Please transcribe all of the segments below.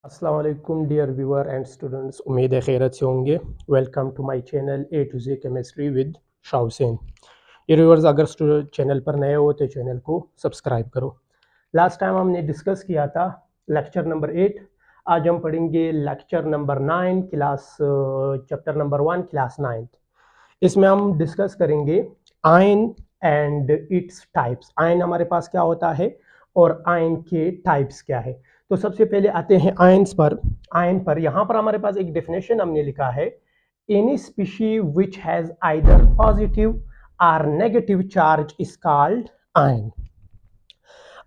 अस्सलाम वालेकुम dear viewer and students, उम्मीद है खैरियत से होंगे। Welcome to my channel A to Z chemistry with Shah Hussain. ये व्यूअर्स, अगर चैनल पर नए हो तो चैनल को सब्सक्राइब करो। लास्ट टाइम हमने डिस्कस किया था लेक्चर नंबर 8। आज हम पढ़ेंगे lecture number 9 class chapter number 1 class 9। इसमें हम डिस्कस करेंगे ion and its types. Ion हमारे पास क्या होता है और आयन के टाइप्स क्या है। तो सबसे पहले आते हैं आयंस पर। आयन पर यहाँ पर हमारे पास एक डेफिनेशन हमने लिखा है, any species which has either positive और negative charge is called ion.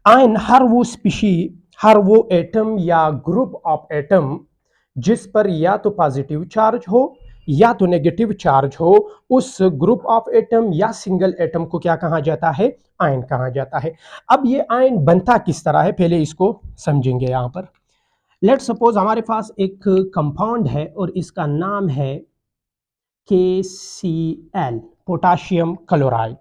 Ion हर वो एटम या ग्रुप ऑफ एटम जिस पर या तो पॉजिटिव चार्ज हो या तो नेगेटिव चार्ज हो, उस ग्रुप ऑफ एटम या सिंगल एटम को क्या कहा जाता है? आयन कहा जाता है। अब ये आयन बनता किस तरह है, पहले इसको समझेंगे। यहां पर लेट सपोज हमारे पास एक कंपाउंड है और इसका नाम है KCl, पोटाशियम क्लोराइड।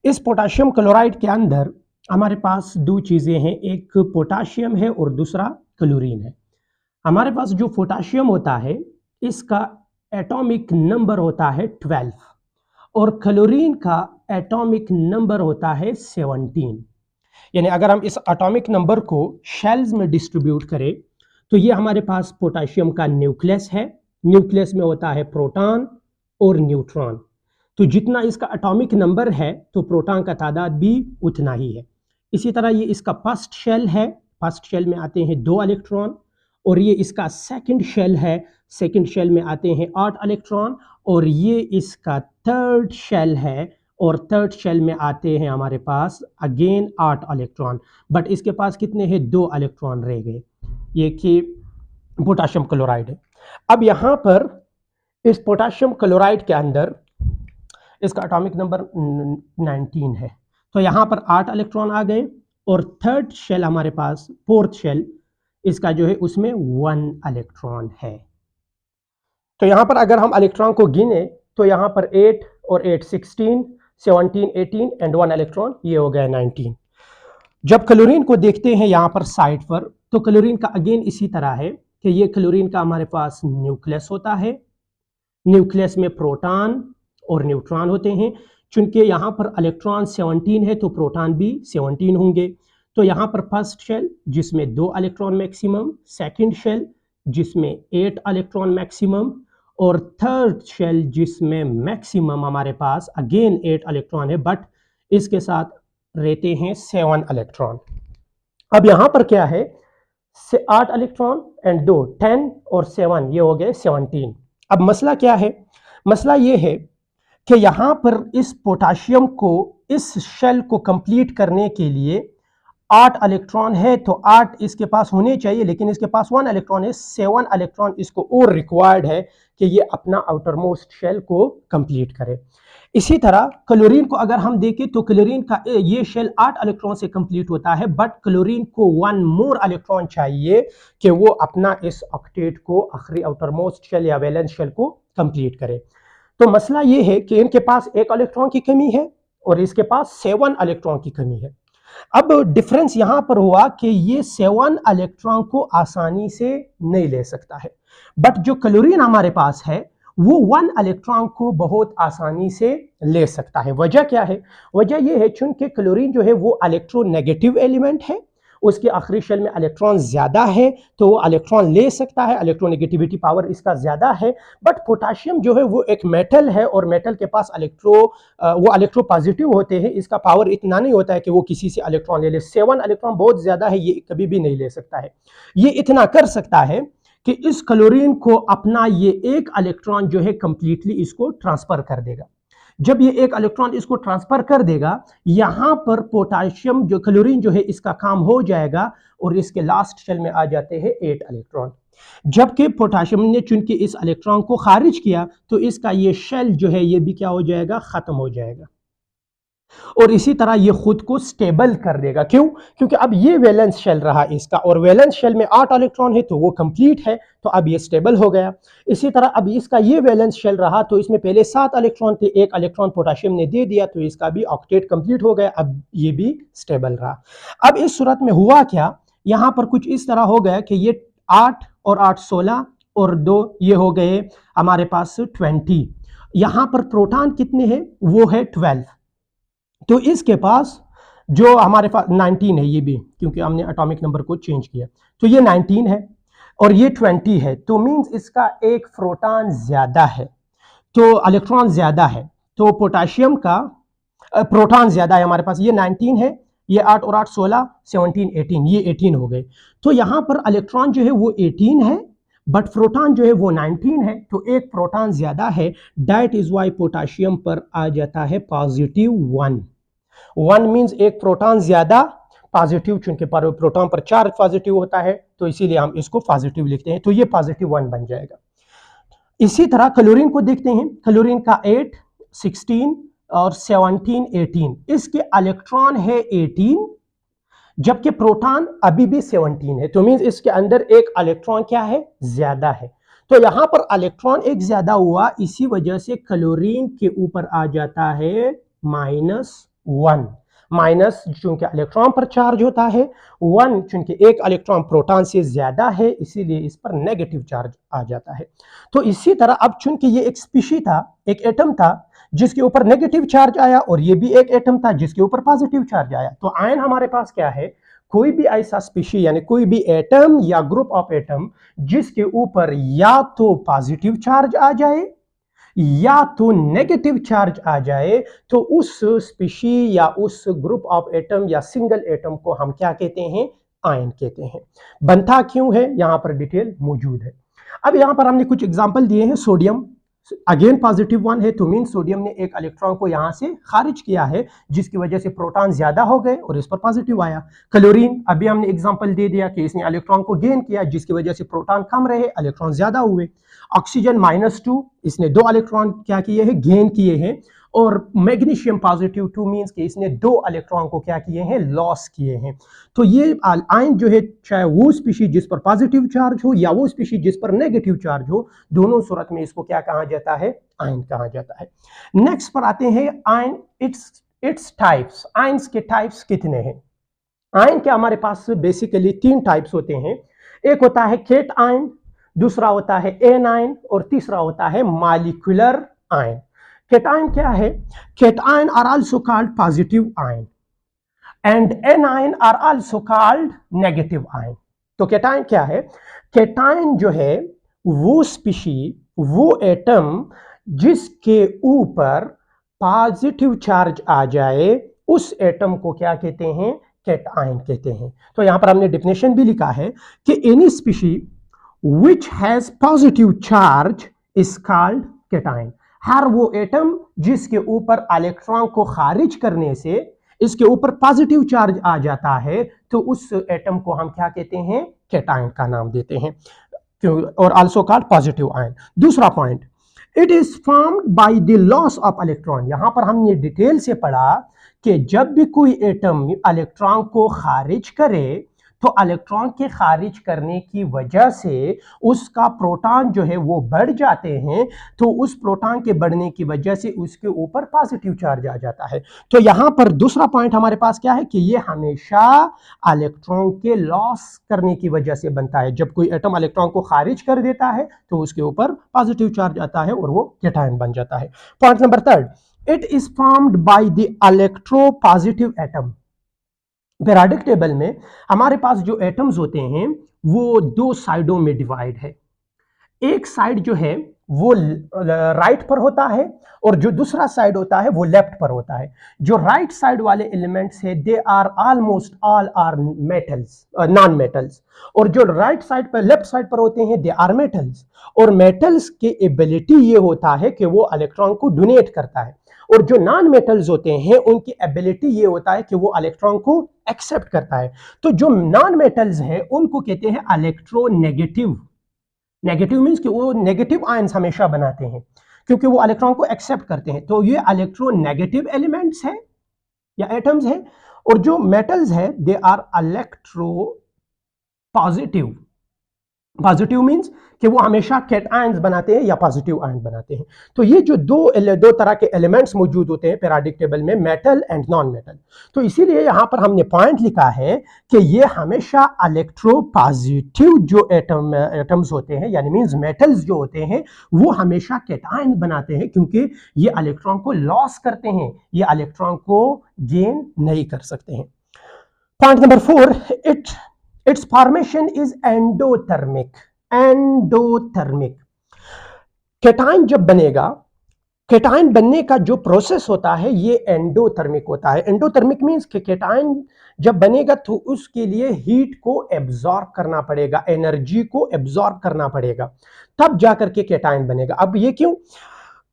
इस पोटाशियम क्लोराइड के अंदर हमारे पास दो चीजें हैं, एक पोटाशियम है और दूसरा क्लोरीन है। हमारे पास जो पोटाशियम होता है इसका एटॉमिक नंबर होता है 12 और क्लोरीन का एटॉमिक नंबर होता है 17। यानी अगर हम इस एटॉमिक नंबर को शेल्स में डिस्ट्रीब्यूट करें तो ये हमारे पास पोटाशियम का न्यूक्लियस है। न्यूक्लियस में होता है प्रोटॉन और न्यूट्रॉन। तो जितना इसका एटॉमिक नंबर है तो प्रोटॉन का तादाद भी उतना ही है। इसी तरह ये इसका फर्स्ट शेल है। फर्स्ट शेल में आते हैं 2 इलेक्ट्रॉन और ये इसका सेकंड शेल है। सेकंड शेल में आते हैं 8 इलेक्ट्रॉन और ये इसका थर्ड शेल है और थर्ड शेल में आते हैं हमारे पास अगेन 8 इलेक्ट्रॉन। बट इसके पास कितने हैं? 2 इलेक्ट्रॉन रह गए। ये कि पोटाशियम क्लोराइड है। अब यहाँ पर इस पोटाशियम क्लोराइड के अंदर इसका एटॉमिक नंबर 19 है। तो यहाँ पर 8 इलेक्ट्रॉन आ गए और थर्ड शेल हमारे पास, फोर्थ शेल इसका जो है उसमें 1 इलेक्ट्रॉन है। तो यहाँ पर अगर हम इलेक्ट्रॉन को गिने तो यहाँ पर 8 और 8 16, 17 18 एंड 1 इलेक्ट्रॉन, ये हो गया 19। जब क्लोरीन को देखते हैं यहाँ पर साइड पर, तो क्लोरीन का अगेन इसी तरह है कि ये क्लोरीन का हमारे पास न्यूक्लियस होता है। न्यूक्लियस में प्रोटॉन और न्यूट्रॉन होते हैं। चूंकि यहाँ पर इलेक्ट्रॉन 17 है तो प्रोटॉन भी 17 होंगे। तो यहाँ पर फर्स्ट शेल जिसमें 2 इलेक्ट्रॉन मैक्सिमम, सेकंड शेल जिसमें 8 इलेक्ट्रॉन मैक्सिमम और थर्ड शेल जिसमें मैक्सिमम हमारे पास अगेन 8 इलेक्ट्रॉन है, बट इसके साथ रहते हैं 7 इलेक्ट्रॉन। अब यहाँ पर क्या है, 8 इलेक्ट्रॉन एंड 2 10 और 7, ये हो गए 17। अब मसला क्या है? मसला ये है कि यहाँ पर इस पोटाशियम को, इस शेल को कंप्लीट करने के लिए 8 इलेक्ट्रॉन है तो 8 इसके पास होने चाहिए, लेकिन इसके पास 1 इलेक्ट्रॉन है। 7 इलेक्ट्रॉन इसको और रिक्वायर्ड है कि ये अपना आउटर मोस्ट शेल को कंप्लीट करे। इसी तरह क्लोरीन को अगर हम देखें तो क्लोरीन का ये शेल 8 इलेक्ट्रॉन से कंप्लीट होता है, बट क्लोरीन को 1 मोर इलेक्ट्रॉन चाहिए कि वो अपना इस ऑक्टेट को, आखिरी आउटर मोस्ट शेल या वैलेंस शेल को कंप्लीट करे। तो मसला ये है कि इनके पास 1 इलेक्ट्रॉन की कमी है और इसके पास 7 इलेक्ट्रॉन की कमी है। अब डिफरेंस यहां पर हुआ कि ये 7 इलेक्ट्रॉन को आसानी से नहीं ले सकता है, बट जो क्लोरीन हमारे पास है वो 1 इलेक्ट्रॉन को बहुत आसानी से ले सकता है। वजह क्या है? वजह यह है चूंकि क्लोरीन जो है वो इलेक्ट्रोनेगेटिव एलिमेंट है, उसके आखिरी शेल में इलेक्ट्रॉन ज्यादा है तो वो इलेक्ट्रॉन ले सकता है, इलेक्ट्रोनेगेटिविटी पावर इसका ज्यादा है। बट पोटाशियम जो है वो एक मेटल है और मेटल के पास वो इलेक्ट्रो पॉजिटिव होते हैं, इसका पावर इतना नहीं होता है कि वो किसी से इलेक्ट्रॉन ले ले। 7 इलेक्ट्रॉन बहुत ज्यादा है, ये कभी भी नहीं ले सकता है। ये इतना कर सकता है कि इस क्लोरीन को अपना ये 1 इलेक्ट्रॉन जो है कंप्लीटली इसको ट्रांसफर कर देगा। जब ये 1 इलेक्ट्रॉन इसको ट्रांसफर कर देगा, यहां पर पोटाशियम जो क्लोरीन जो है इसका काम हो जाएगा और इसके लास्ट शेल में आ जाते हैं 8 इलेक्ट्रॉन। जबकि पोटाशियम ने चूंकि इस इलेक्ट्रॉन को खारिज किया तो इसका ये शेल जो है ये भी क्या हो जाएगा? खत्म हो जाएगा। और इसी तरह ये खुद को स्टेबल कर देगा। क्यों? क्योंकि अब ये वैलेंस शेल रहा इसका और वैलेंस शेल में 8 इलेक्ट्रॉन है तो वो कंप्लीट है, तो अब ये स्टेबल हो गया। इसी तरह अब इसका ये वैलेंस शेल रहा तो इसमें पहले 7 इलेक्ट्रॉन थे, 1 इलेक्ट्रॉन पोटाशियम ने दे दिया तो इसका भी ऑक्टेट कंप्लीट हो गया, अब ये भी स्टेबल रहा। अब इस सूरत में हुआ क्या, यहां पर कुछ इस तरह हो गया कि ये 8 और 8 16 और 2 ये हो गए हमारे पास 20। यहां पर प्रोटॉन कितने हैं? वो है 12। तो इसके पास जो हमारे पास 19 है, ये भी क्योंकि हमने एटॉमिक नंबर को चेंज किया, तो ये 19 है और ये 20 है, तो मींस इसका एक प्रोटॉन ज्यादा है, तो इलेक्ट्रॉन ज्यादा है, तो पोटाशियम का प्रोटॉन ज्यादा है हमारे पास। ये 19 है, ये 8 और 8 16 17 18, ये 18 हो गए। तो यहां पर इलेक्ट्रॉन जो है वो 18 है बट प्रोटॉन जो है वो 19 है, तो एक प्रोटॉन ज्यादा है। दैट इज वाई पोटाशियम पर आ जाता है पॉजिटिव 1। 1 मींस एक प्रोटॉन ज्यादा पॉजिटिव, चूंकि प्रोटॉन पर चार्ज पॉजिटिव होता है तो इसीलिए हम इसको पॉजिटिव लिखते हैं, तो ये पॉजिटिव 1 बन जाएगा। इसी तरह क्लोरीन को देखते हैं। क्लोरीन का 8 16 और 17 18, इसके इलेक्ट्रॉन है 18 जबकि प्रोटॉन अभी भी 17 है, तो मींस इसके अंदर एक इलेक्ट्रॉन क्या है? ज्यादा है। तो यहां पर इलेक्ट्रॉन एक ज्यादा हुआ, इसी वजह से क्लोरीन के ऊपर आ जाता है -1। माइनस चूंकि इलेक्ट्रॉन पर चार्ज होता है, 1 चूंकि एक इलेक्ट्रॉन प्रोटॉन से ज्यादा है इसीलिए इस पर नेगेटिव चार्ज आ जाता है। तो इसी तरह अब चूंकि ये एक स्पीशी था, एक एटम था जिसके ऊपर नेगेटिव चार्ज आया और ये भी एक एटम था जिसके ऊपर पॉजिटिव चार्ज आया, तो आयन हमारे पास क्या है? कोई भी ऐसा स्पीशी यानी कोई भी एटम या ग्रुप ऑफ एटम जिसके ऊपर या तो पॉजिटिव चार्ज आ जाए या तो नेगेटिव चार्ज आ जाए, तो उस स्पीशी या उस ग्रुप ऑफ एटम या सिंगल एटम को हम क्या कहते हैं? आयन कहते हैं। बनता क्यों है यहां पर डिटेल मौजूद है। अब यहां पर हमने कुछ एग्जांपल दिए हैं। सोडियम अगेन पॉजिटिव 1 है, तो मीन सोडियम ने एक इलेक्ट्रॉन को यहां से खारिज किया है जिसकी वजह से प्रोटॉन ज्यादा हो गए और इस पर पॉजिटिव आया। क्लोरीन अभी हमने एग्जांपल दे दिया कि इसने इलेक्ट्रॉन को गेन किया जिसकी वजह से प्रोटॉन कम रहे, इलेक्ट्रॉन ज्यादा हुए। ऑक्सीजन -2, इसने 2 इलेक्ट्रॉन क्या किए हैं? गेन किए हैं। और मैग्नीशियम पॉजिटिव 2 मींस कि इसने 2 इलेक्ट्रॉन को क्या किए हैं? लॉस किए हैं। तो ये आयन जो है, चाहे वो स्पीशीज जिस पर पॉजिटिव चार्ज हो या वो स्पीशीज जिस पर नेगेटिव चार्ज हो, दोनों सूरत में इसको क्या कहा जाता है? आयन कहा जाता है। नेक्स्ट पर आते हैं आयन, इट्स टाइप्स। आयन्स के टाइप्स कितने हैं? आयन के हमारे पास बेसिकली 3 टाइप्स होते हैं। एक होता है केट आयन, दूसरा होता है एन आयन और तीसरा होता है मॉलिक्यूलर आयन। केटायन क्या है? Cation are also called positive ion and anion are also called negative ion. तो केटायन क्या है? केटायन जो है वो स्पीशी, वो एटम जिसके ऊपर पॉजिटिव चार्ज आ जाए उस एटम को क्या कहते हैं? केटायन कहते हैं। तो यहां पर हमने डेफिनेशन भी लिखा है कि any species which has positive charge is called cation। हर वो एटम जिसके ऊपर इलेक्ट्रॉन को खारिज करने से इसके ऊपर पॉजिटिव चार्ज आ जाता है, तो उस एटम को हम क्या कहते हैं? केटायन का नाम देते हैं, और आल्सो कॉल्ड पॉजिटिव आयन। दूसरा point, it is formed by the loss of electron. यहां पर हमने डिटेल से पढ़ा कि जब भी कोई एटम इलेक्ट्रॉन को खारिज करे तो इलेक्ट्रॉन के खारिज करने की वजह से उसका प्रोटॉन जो है वो बढ़ जाते हैं, तो उस प्रोटॉन के बढ़ने की वजह से उसके ऊपर पॉजिटिव चार्ज आ जाता है। तो यहां पर दूसरा पॉइंट हमारे पास क्या है कि ये हमेशा इलेक्ट्रॉन के लॉस करने की वजह से बनता है। जब कोई एटम इलेक्ट्रॉन को खारिज कर देता है तो उसके ऊपर पॉजिटिव चार्ज आता है और वो केटायन बन जाता है। Point number 3, it is formed by the electropositive atom. Periodic table में हमारे पास जो एटम्स होते हैं वो 2 साइडों में डिवाइड है। एक साइड जो है वो राइट पर होता है और जो दूसरा साइड होता है वो लेफ्ट पर होता है। जो राइट साइड वाले एलिमेंट्स है they are almost all are metals, non metals, और जो राइट साइड पर लेफ्ट साइड पर होते हैं दे आर मेटल्स। और मेटल्स की एबिलिटी ये होता है कि वो इलेक्ट्रॉन को डोनेट करता है, और जो नॉन मेटल्स होते हैं उनकी एबिलिटी ये होता है कि वो इलेक्ट्रॉन को एक्सेप्ट करता है। तो जो नॉन मेटल्स हैं उनको कहते हैं इलेक्ट्रोनेगेटिव। नेगेटिव मींस कि वो नेगेटिव आयंस हमेशा बनाते हैं क्योंकि वो इलेक्ट्रॉन को एक्सेप्ट करते हैं। तो ये इलेक्ट्रोनेगेटिव एलिमेंट्स हैं या एटम्स हैं, और जो मेटल्स है they are electropositive. Positive means कि वो हमेशा कैटायंस बनाते हैं या पॉजिटिव आयन बनाते हैं। तो ये जो दो तरह के एलिमेंट्स मौजूद होते हैं पीरियोडिक टेबल में, मेटल एंड नॉन मेटल। तो इसीलिए यहां पर हमने पॉइंट लिखा है कि ये हमेशा इलेक्ट्रोपॉजिटिव जो एटम्स होते हैं, यानी मींस मेटल्स जो होते हैं, वो हमेशा कैटायन बनाते हैं, क्योंकि ये इलेक्ट्रॉन को लॉस करते हैं, ये इलेक्ट्रॉन को गेन नहीं कर सकते हैं। Point number 4, its formation is endothermic। Endothermic, cation जब बनेगा, कैटायन बनने का जो प्रोसेस होता है ये एंडोथर्मिक होता है। एंडोथर्मिक मींस कि कैटायन जब बनेगा तो उसके लिए हीट को एब्जॉर्ब करना पड़ेगा, एनर्जी को एब्जॉर्ब करना पड़ेगा, तब जाकर के कैटायन बनेगा। अब ये क्यों?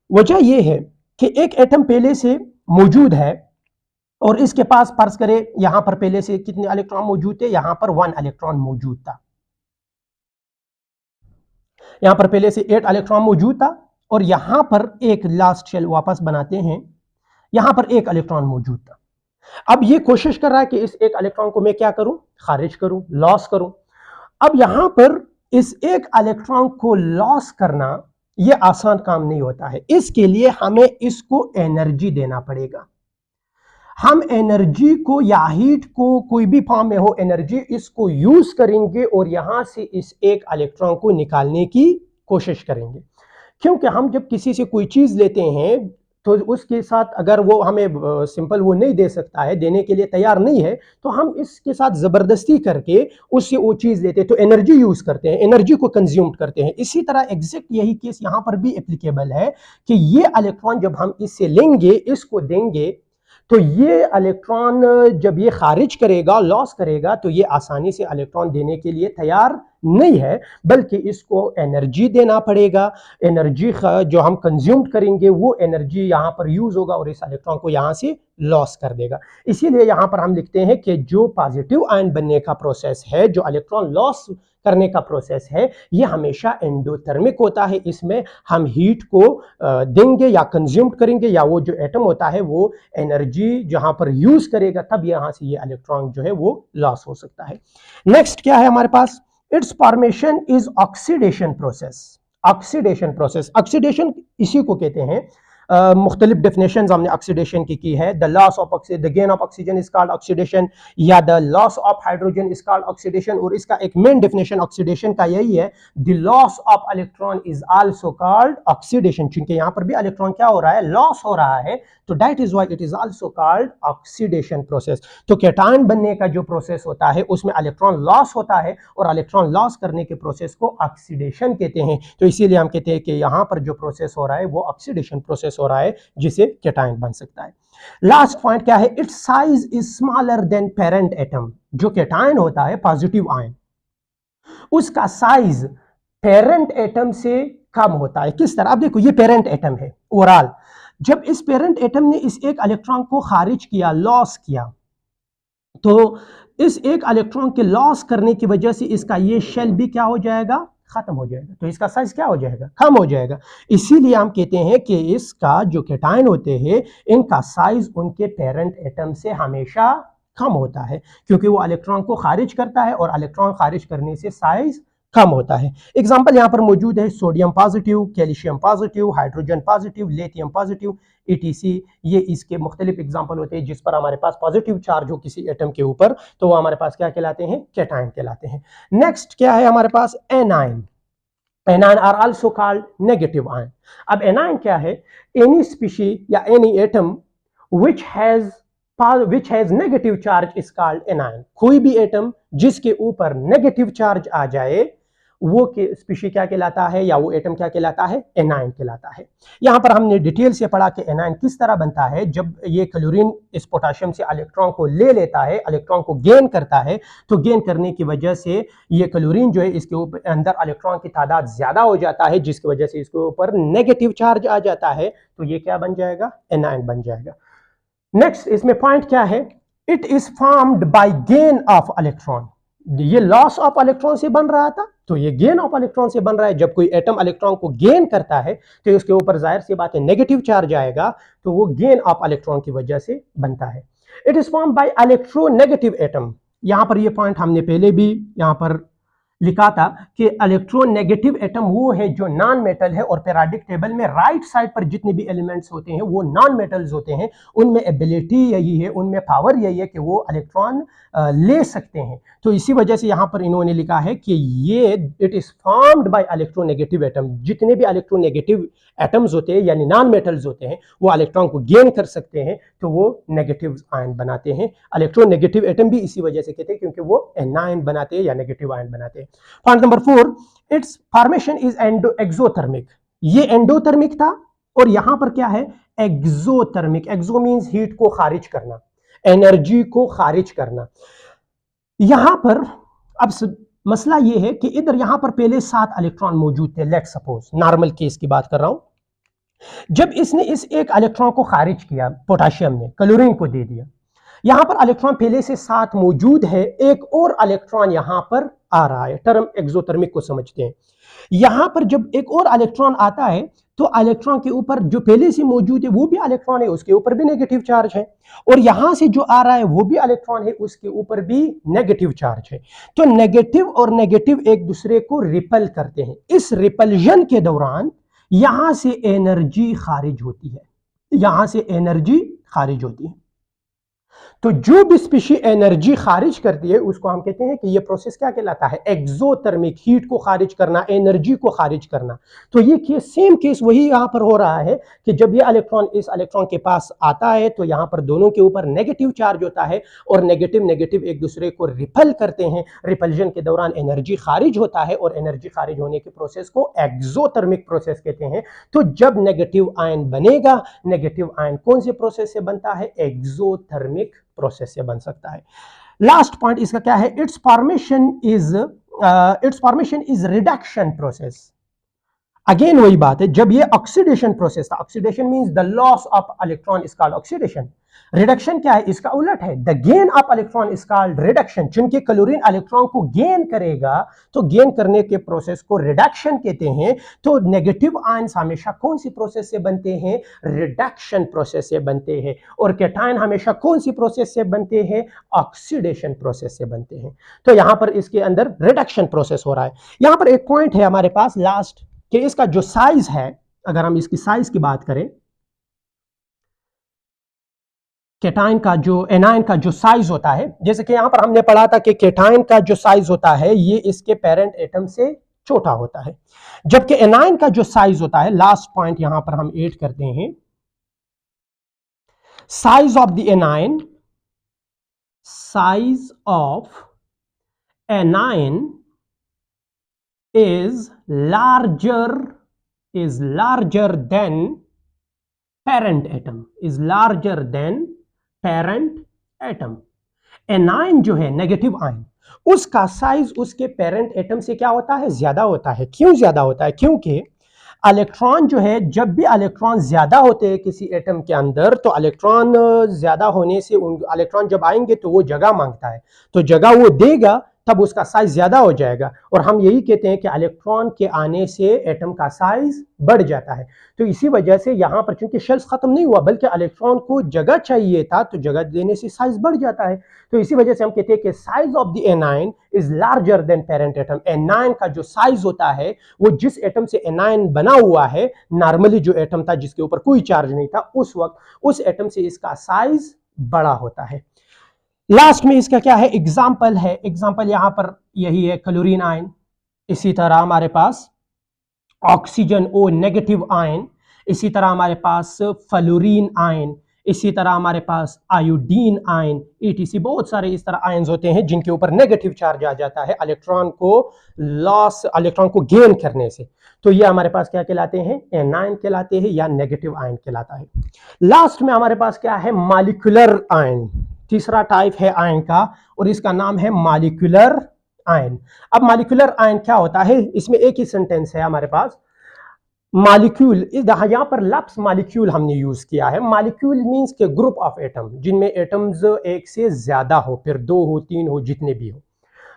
वजह ये है कि एक एटम पहले से मौजूद है और इसके पास फर्ज करें यहां पर पहले से कितने इलेक्ट्रॉन मौजूद थे, यहां पर 1 इलेक्ट्रॉन मौजूद था, यहां पर पहले से 8 इलेक्ट्रॉन मौजूद था, और यहां पर एक लास्ट शेल वापस बनाते हैं, यहां पर 1 इलेक्ट्रॉन मौजूद था। अब ये कोशिश कर रहा है कि इस 1 इलेक्ट्रॉन को मैं क्या करूं, खारिज करूं, लॉस करूं। अब यहां पर इस 1 इलेक्ट्रॉन को लॉस करना ये आसान काम नहीं होता है, इसके लिए हमें इसको एनर्जी देना पड़ेगा। हम एनर्जी को या हीट को, कोई भी फॉर्म में हो एनर्जी, इसको यूज करेंगे और यहां से इस 1 इलेक्ट्रॉन को निकालने की कोशिश करेंगे। क्योंकि हम जब किसी से कोई चीज लेते हैं तो उसके साथ अगर वो हमें सिंपल वो नहीं दे सकता है, देने के लिए तैयार नहीं है, तो हम इसके साथ जबरदस्ती करके उससे वो चीज लेते हैं, तो एनर्जी यूज करते हैं, एनर्जी को कंज्यूम करते हैं। इसी तरह एग्जैक्ट यही केस यहां पर भी एप्लीकेबल है कि ये इलेक्ट्रॉन जब हम इससे लेंगे, इसको देंगे, तो ये इलेक्ट्रॉन जब ये खारिज करेगा, लॉस करेगा, तो ये आसानी से इलेक्ट्रॉन देने के लिए तैयार नहीं है, बल्कि इसको एनर्जी देना पड़ेगा। एनर्जी जो हम कंज्यूम करेंगे वो एनर्जी यहां पर यूज होगा और इस इलेक्ट्रॉन को यहां से लॉस कर देगा। इसीलिए यहां पर हम लिखते हैं कि जो पॉजिटिव आयन बनने का प्रोसेस है, जो इलेक्ट्रॉन लॉस करने का प्रोसेस है, ये हमेशा एंडोथर्मिक होता है। इसमें हम हीट को देंगे या कंज्यूम करेंगे, या वो जो एटम होता है वो एनर्जी जहां पर यूज करेगा, तब यहां से ये इलेक्ट्रॉन जो है वो लॉस हो सकता है। नेक्स्ट क्या है हमारे पास? It's formation is oxidation process. Oxidation process, oxidation इसी को कहते हैं, मुख्तलिफ डेफिनेशन हमने ऑक्सीडेशन की है। The loss of the gain of oxygen is called oxidation, या the loss of hydrogen is called oxidation. और इसका एक मेन डेफिनेशन ऑक्सीडेशन का यही है, the loss of electron is also called oxidation. चूंकि यहां पर भी इलेक्ट्रॉन क्या हो रहा है, लॉस हो रहा है, तो that is why it is also called oxidation process. तो कैटायन बनने का जो प्रोसेस होता है उसमें इलेक्ट्रॉन लॉस होता है, और इलेक्ट्रॉन लॉस करने के प्रोसेस को ऑक्सीडेशन कहते हैं। तो इसीलिए हम कहते हैं कि यहां पर जो प्रोसेस हो रहा है वो ऑक्सीडेशन प्रोसेस हो रहा है, जिसे कैटायन बन सकता है। लास्ट पॉइंट क्या है? It's size is smaller than parent atom. जो कैटायन होता है पॉजिटिव आयन, उसका साइज पेरेंट एटम से कम होता है। किस तरह? अब देखो, ये पेरेंट एटम है ओवरऑल। जब इस पेरेंट एटम ने इस 1 इलेक्ट्रॉन को खारिज किया, लॉस किया, तो इस 1 इलेक्ट्रॉन के लॉस करने की वजह से इसका ये शेल भी क्या हो जाएगा, खत्म हो जाएगा। तो इसका साइज क्या हो जाएगा, कम हो जाएगा। इसीलिए हम कहते हैं कि इसका जो कैटायन होते हैं, इनका साइज उनके पेरेंट एटम से हमेशा कम होता है, क्योंकि वो इलेक्ट्रॉन को खारिज करता है, और इलेक्ट्रॉन खारिज करने से साइज कम होता है। एग्जाम्पल यहां पर मौजूद है, sodium positive, calcium positive, hydrogen positive, lithium positive, ETC। ये इसके मुख्तलिफ एग्जाम्पल होते हैं जिस पर हमारे पास पॉजिटिव चार्ज हो किसी एटम के ऊपर, तो वो हमारे पास क्या कहलाते हैं, कैटायन कहलाते हैं। नेक्स्ट क्या है हमारे पास? Anion. Anion are also called negative ion. अब एनायन क्या है? एनी स्पीशी या any atom which has negative charge is called anion। कोई भी एटम जिसके ऊपर नेगेटिव चार्ज आ जाए, वो स्पीशी क्या कहलाता है, या वो एटम क्या कहलाता है, एनायन कहलाता है। यहां पर हमने डिटेल से पढ़ा कि एनायन किस तरह बनता है। जब ये क्लोरीन इस पोटेशियम से इलेक्ट्रॉन को ले लेता है, इलेक्ट्रॉन को गेन करता है, तो गेन करने की वजह से ये क्लोरीन जो है, इसके ऊपर अंदर इलेक्ट्रॉन की तादाद ज्यादा हो जाता है, जिसकी वजह से इसके ऊपर नेगेटिव चार्ज आ जाता है, तो ये क्या बन जाएगा, एनायन बन जाएगा। नेक्स्ट इसमें पॉइंट क्या है? It is formed by gain of electron. ये लॉस ऑफ इलेक्ट्रॉन से बन रहा था, तो ये गेन ऑफ इलेक्ट्रॉन से बन रहा है। जब कोई एटम इलेक्ट्रॉन को गेन करता है, तो उसके ऊपर जाहिर सी बात है नेगेटिव चार्ज आएगा, तो वो गेन ऑफ इलेक्ट्रॉन की वजह से बनता है। It is formed by electronegative atom. यहां पर ये पॉइंट हमने पहले भी यहां पर लिखा था कि इलेक्ट्रोनेगेटिव एटम वो है जो नॉन मेटल है, और पीरियोडिक टेबल में राइट साइड पर जितने भी एलिमेंट्स होते हैं वो नॉन मेटल्स होते हैं, उनमें एबिलिटी यही है, उनमें पावर यही है कि वो इलेक्ट्रॉन ले सकते हैं। तो इसी वजह से यहाँ पर इन्होंने लिखा है कि ये it is formed by electronegative atom. जितने भी इलेक्ट्रोनेगेटिव एटम्स होते हैं यानी नॉन मेटल्स होते हैं वो इलेक्ट्रॉन को गेन कर सकते हैं, तो वो नेगेटिव आयन बनाते हैं। इलेक्ट्रोनेगेटिव एटम भी इसी वजह से कहते हैं क्योंकि वो एनायन बनाते हैं या नेगेटिव आयन बनाते हैं। Point number 4, it's formation is exothermic. ये एंडोथर्मिक था और यहां पर क्या है, एक्सोथर्मिक। एक्सो मींस हीट को खारिज करना, एनर्जी को खारिज करना। यहां पर अब मसला यह है कि इधर यहां पर पहले 7 इलेक्ट्रॉन मौजूद थे, लेट्स सपोज नॉर्मल केस की बात कर रहा हूं। जब इसने इस एक इलेक्ट्रॉन को खारिज किया, पोटेशियम ने क्लोरीन को दे दिया, यहां पर इलेक्ट्रॉन पहले से 7 मौजूद है, एक और इलेक्ट्रॉन यहां पर आ रहा है, टर्म एक्सोथर्मिक को समझते हैं। यहां पर जब एक और इलेक्ट्रॉन आता है तो इलेक्ट्रॉन के ऊपर जो पहले से मौजूद है वो भी इलेक्ट्रॉन है, उसके ऊपर भी नेगेटिव चार्ज है, और यहां से जो आ रहा है वो भी इलेक्ट्रॉन है, उसके ऊपर भी नेगेटिव चार्ज है। तो नेगेटिव और नेगेटिव एक दूसरे को रिपल करते हैं। इस रिपल्जन के दौरान यहां से एनर्जी खारिज होती है, यहां से एनर्जी खारिज होती है। तो जो भी स्पीशी एनर्जी खारिज करती है उसको हम कहते हैं कि ये प्रोसेस क्या कहलाता है, एक्सोथर्मिक। हीट को खारिज करना, एनर्जी को खारिज करना। तो ये केस, सेम केस वही यहां पर हो रहा है कि जब ये इलेक्ट्रॉन इस इलेक्ट्रॉन के पास आता है तो यहां पर दोनों के ऊपर नेगेटिव चार्ज होता है और नेगेटिव नेगेटिव एक दूसरे को रिपल करते हैं। रिपल्जन के दौरान एनर्जी खारिज होता है और एनर्जी खारिज होने के प्रोसेस को एक्सोथर्मिक प्रोसेस कहते हैं। तो जब नेगेटिव आयन बनेगा, नेगेटिव आयन कौन से प्रोसेस से बनता है, एक्सोथर्मिक प्रोसेस से बन सकता है। लास्ट पॉइंट इसका क्या है, it's formation is reduction process. Again वही बात है, जब ये ऑक्सीडेशन प्रोसेस था, oxidation means the loss of electron is called oxidation. Reduction क्या है, इसका उलट है, the gain of electron is called reduction. चूंकि क्लोरीन इलेक्ट्रॉन को गेन करेगा तो गेन करने के प्रोसेस को रिडक्शन कहते हैं। तो नेगेटिव आयंस हमेशा कौन सी प्रोसेस से बनते हैं, रिडक्शन प्रोसेस से बनते हैं, और कैटायन हमेशा कौन सी प्रोसेस से बनते हैं, ऑक्सीडेशन प्रोसेस से बनते हैं। तो यहां पर इसके अंदर रिडक्शन प्रोसेस हो रहा है। यहां पर एक पॉइंट है हमारे पास लास्ट, कि इसका जो साइज है, अगर हम इसकी साइज की बात करें, केटाइन का जो एनायन का जो साइज होता है, जैसे कि यहां पर हमने पढ़ा था कि केटाइन का जो साइज होता है ये इसके पेरेंट एटम से छोटा होता है, जबकि एनायन का जो साइज होता है, लास्ट पॉइंट यहां पर हम ऐड करते हैं, size of the anion, size of anion is larger than parent atom, is larger than parent atom। Anion जो है नेगेटिव आयन, उसका साइज उसके पेरेंट एटम से क्या होता है, ज्यादा होता है। क्यों ज्यादा होता है, क्योंकि इलेक्ट्रॉन जो है, जब भी इलेक्ट्रॉन ज्यादा होते हैं किसी एटम के अंदर, तो इलेक्ट्रॉन ज्यादा होने से इलेक्ट्रॉन जब आएंगे तो वो जगह मांगता है, तो जगह वो देगा तब उसका साइज ज्यादा हो जाएगा। और हम यही कहते हैं कि इलेक्ट्रॉन के आने से एटम का साइज बढ़ जाता है। तो इसी वजह से यहां पर चूंकि शेल्स खत्म नहीं हुआ बल्कि इलेक्ट्रॉन को जगह चाहिए था, तो जगह देने से साइज बढ़ जाता है। तो इसी वजह से हम कहते हैं कि size of the anion is larger than parent atom. Anion का जो साइज होता है वो जिस एटम से एनायन बना हुआ है, नॉर्मली जो एटम था जिसके ऊपर कोई चार्ज नहीं था, उस वक्त उस एटम से इसका साइज बड़ा होता है। लास्ट में इसका क्या है, एग्जाम्पल है, एग्जाम्पल यहां पर यही है, क्लोरीन आयन। इसी तरह हमारे पास ऑक्सीजन ओ नेगेटिव आयन, इसी तरह हमारे पास फ्लोरीन आयन, इसी तरह हमारे पास आयोडीन आयन, ETC, बहुत सारे इस तरह आयन्स होते हैं जिनके ऊपर नेगेटिव चार्ज आ जाता है इलेक्ट्रॉन को लॉस, इलेक्ट्रॉन को गेन करने से। तो ये हमारे पास क्या कहलाते हैं, एनायन कहलाते हैं या नेगेटिव आयन कहलाता है। लास्ट में हमारे पास क्या है, मॉलिक्यूलर आयन। तीसरा टाइप है आयन का और इसका नाम है मॉलिक्यूलर आयन। अब मॉलिक्यूलर आयन क्या होता है, इसमें एक ही सेंटेंस है हमारे पास, मॉलिक्यूल, यहां पर लफ्ज मॉलिक्यूल हमने यूज किया है। मॉलिक्यूल मींस के ग्रुप ऑफ एटम जिनमें एटम्स एक से ज्यादा हो, फिर 2 हो, 3 हो, जितने भी हो।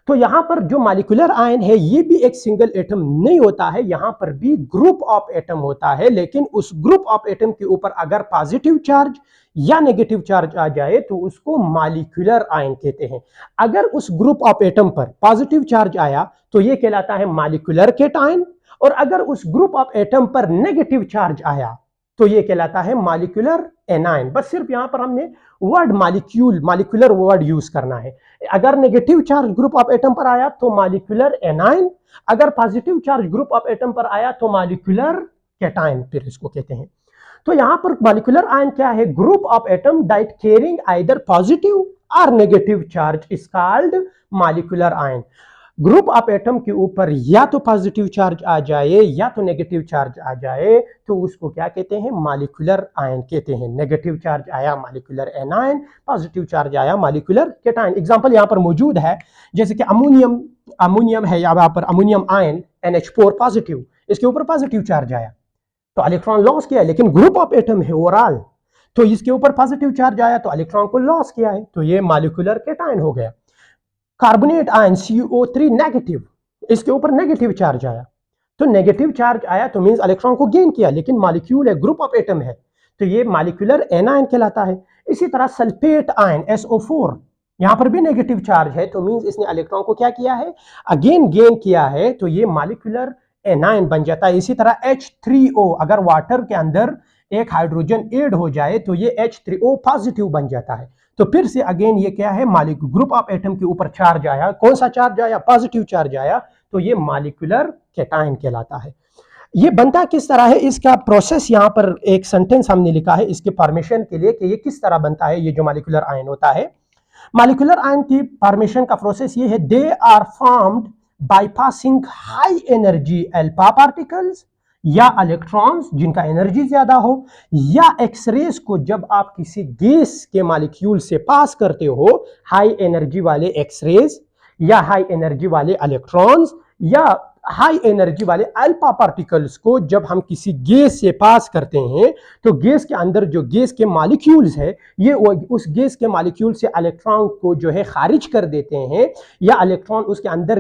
तो यहाँ पर जो मॉलिक्यूलर आयन है ये भी एक सिंगल एटम नहीं होता है, यहाँ पर भी ग्रुप ऑफ एटम होता है, लेकिन उस ग्रुप ऑफ एटम के ऊपर अगर पॉजिटिव चार्ज या नेगेटिव चार्ज आ जाए तो उसको मॉलिक्यूलर आयन कहते हैं। अगर उस ग्रुप ऑफ एटम पर पॉजिटिव चार्ज आया तो ये कहलाता है मॉलिक्यूलर केटायन, और अगर उस ग्रुप ऑफ एटम पर नेगेटिव चार्ज आया तो ये कहलाता है मॉलिक्यूलर एनायन। बस सिर्फ यहां पर हमने वर्ड मॉलिक्यूलर वर्ड यूज करना है। अगर negative charge group of atom पर आया तो मॉलिक्यूलर एनायन, अगर positive charge group of atom पर आया तो मॉलिक्यूलर केटायन फिर इसको कहते हैं। तो यहां पर मॉलिक्यूलर आयन क्या है? Group of atom that carrying either positive और negative charge is called molecular ion. Group of atom के ऊपर या तो पॉजिटिव चार्ज आ जाए या तो नेगेटिव चार्ज आ जाए तो उसको क्या कहते हैं? मॉलिक्यूलर आयन कहते हैं। नेगेटिव चार्ज आया मॉलिक्यूलर एनायन, पॉजिटिव चार्ज आया मॉलिक्यूलर केटायन। एग्जांपल यहां पर मौजूद है, जैसे कि अमोनियम है, यहाँ पर अमोनियम आयन NH4 पॉजिटिव, इसके ऊपर पॉजिटिव चार्ज आया तो इलेक्ट्रॉन लॉस किया है, लेकिन ग्रुप ऑफ एटम है ओवरऑल, तो इसके ऊपर पॉजिटिव चार्ज आया तो इलेक्ट्रॉन को लॉस किया है, तो ये मॉलिक्यूलर केटायन हो गया। कार्बोनेट आयन CO3 नेगेटिव, इसके ऊपर नेगेटिव चार्ज आया, तो नेगेटिव चार्ज आया तो मींस इलेक्ट्रॉन को गेन किया, लेकिन मॉलिक्यूल है, ग्रुप ऑफ एटम है, तो ये मॉलिक्यूलर एनायन कहलाता है। इसी तरह सल्फेट आयन SO4, यहां पर भी नेगेटिव चार्ज है तो मींस इसने इलेक्ट्रॉन को क्या किया है? अगेन गेन किया है, तो ये मॉलिक्यूलर एनायन बन जाता है। इसी तरह H3O, अगर वाटर के अंदर एक हाइड्रोजन ऐड हो जाए तो ये H3O पॉजिटिव बन जाता है, तो फिर से अगेन ये क्या है? मॉलिक्यूल ग्रुप ऑफ एटम के ऊपर चार्ज आया, कौन सा चार्ज आया? पॉजिटिव चार्ज आया, तो ये मॉलिक्यूलर केटायन कहलाता है। ये बनता किस तरह है? इसका प्रोसेस यहाँ पर एक सेंटेंस हमने लिखा है इसके फॉर्मेशन के लिए कि ये किस तरह बनता है, ये जो मॉलिक्यूलर आयन होता है। मॉलिक्यूलर आयन की फॉर्मेशन का प्रोसेस ये है, they are formed by passing high energy alpha particles या इलेक्ट्रॉन्स जिनका एनर्जी ज्यादा हो, या एक्सरेज को जब आप किसी गैस के मॉलिक्यूल से पास करते हो, हाई एनर्जी वाले एक्सरेज या हाई एनर्जी वाले इलेक्ट्रॉन्स या हाई एनर्जी वाले अल्फा पार्टिकल्स को जब हम किसी गैस से पास करते हैं तो गैस के अंदर जो गैस के मॉलिक्यूल्स है ये उस गैस के मॉलिक्यूल से इलेक्ट्रॉन को जो है खारिज कर देते हैं या इलेक्ट्रॉन उसके अंदर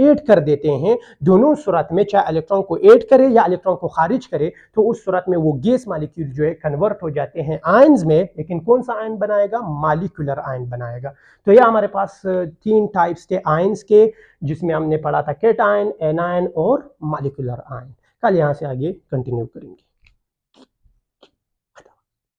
ऐड कर देते हैं। दोनों सूरत में, चाहे इलेक्ट्रॉन को ऐड करे या इलेक्ट्रॉन को खारिज करे, तो उस सूरत में वो गैस मॉलिक्यूल जो है कन्वर्ट हो जाते हैं आयंस में। लेकिन कौन सा आयन बनाएगा? मॉलिक्यूलर आयन बनाएगा। तो ये हमारे पास 3 टाइप्स के आयंस के, जिसमें हमने पढ़ा था केटायन, एनायन और मॉलिक्यूलर आयन। कल यहाँ से आगे कंटिन्यू करेंगे।